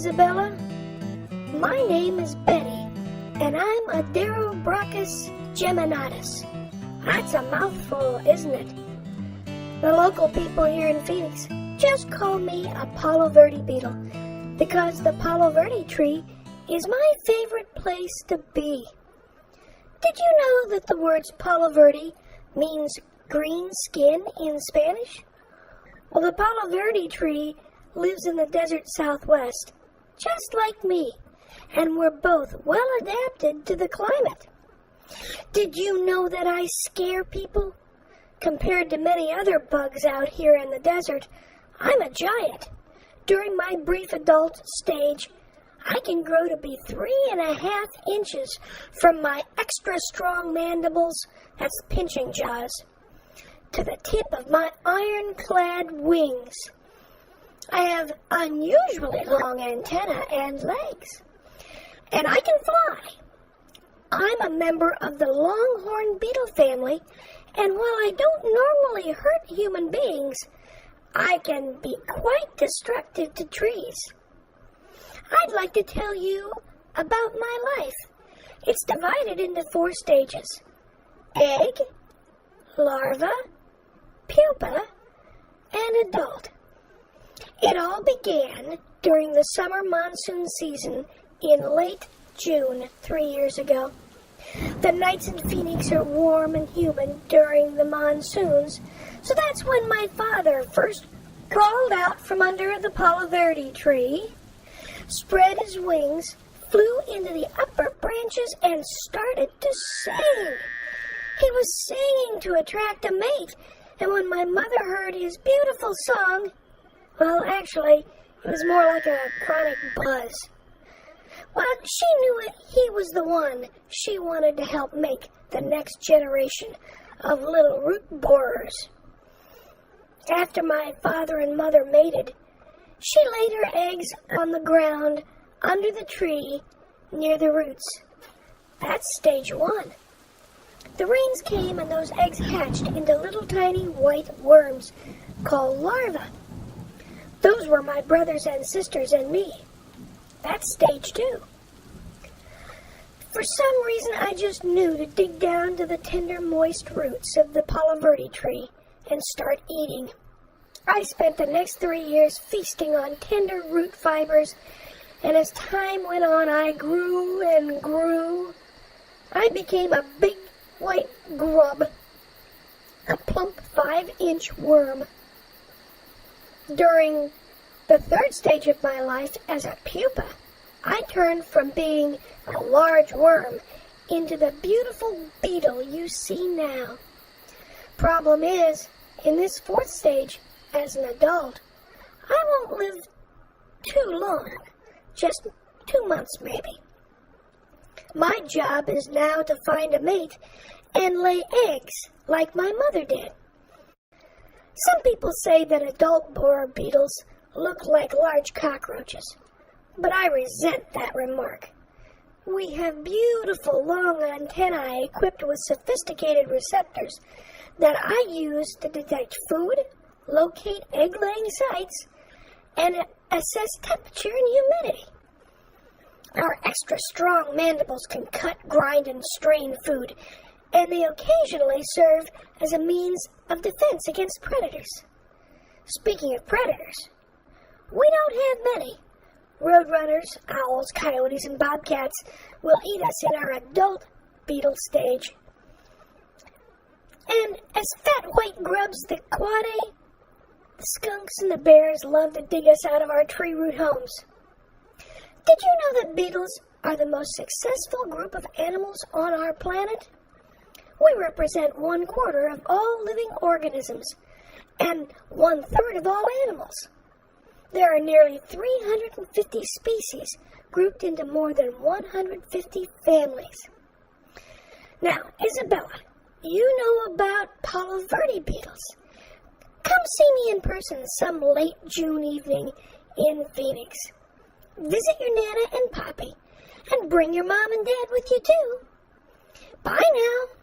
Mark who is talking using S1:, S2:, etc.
S1: Isabella. My name is Betty, and I'm a Aderobrachus geminatus. That's a mouthful, isn't it? The local people here in Phoenix just call me a Palo Verde beetle because the Palo Verde tree is my favorite place to be. Did you know that the words Palo Verde means green skin in Spanish? Well, the Palo Verde tree lives in the desert Southwest, just like me, and we're both well adapted to the climate. Did you know that I scare people? Compared to many other bugs out here in the desert, I'm a giant. During my brief adult stage, I can grow to be 3.5 inches from my extra strong mandibles, that's pinching jaws, to the tip of my ironclad wings. I have unusually long antennae and legs, and I can fly. I'm a member of the longhorn beetle family, and while I don't normally hurt human beings, I can be quite destructive to trees. I'd like to tell you about my life. It's divided into 4 stages: egg, larva, pupa, and adult. It all began during the summer monsoon season in late June 3 years ago. The nights in Phoenix are warm and humid during the monsoons, so that's when my father first crawled out from under the Palo Verde tree, spread his wings, flew into the upper branches, and started to sing. He was singing to attract a mate, and when my mother heard his beautiful song, well, actually, it was more like a chronic buzz. Well, she knew he was the one she wanted to help make the next generation of little root borers. After my father and mother mated, she laid her eggs on the ground under the tree near the roots. That's stage 1. The rains came and those eggs hatched into little tiny white worms called larvae. Those were my brothers and sisters and me. That's stage 2. For some reason, I just knew to dig down to the tender, moist roots of the Palo Verde tree and start eating. I spent the next 3 years feasting on tender root fibers, and as time went on, I grew and grew. I became a big white grub, a plump 5-inch worm. During the 3rd stage of my life as a pupa, I turned from being a large worm into the beautiful beetle you see now. Problem is, in this 4th stage, as an adult, I won't live too long, just 2 months maybe. My job is now to find a mate and lay eggs like my mother did. Some people say that adult borer beetles look like large cockroaches, but I resent that remark. We have beautiful long antennae equipped with sophisticated receptors that I use to detect food, locate egg-laying sites, and assess temperature and humidity. Our extra strong mandibles can cut, grind, and strain food, and they occasionally serve as a means of defense against predators. Speaking of predators, we don't have many. Roadrunners, owls, coyotes, and bobcats will eat us in our adult beetle stage. And as fat white grubs that quade, the skunks and the bears love to dig us out of our tree root homes. Did you know that beetles are the most successful group of animals on our planet? We represent 1/4 of all living organisms and 1/3 of all animals. There are nearly 350 species grouped into more than 150 families. Now, Isabella, you know about Palo Verde beetles. Come see me in person some late June evening in Phoenix. Visit your Nana and Poppy, and bring your mom and dad with you too. Bye now.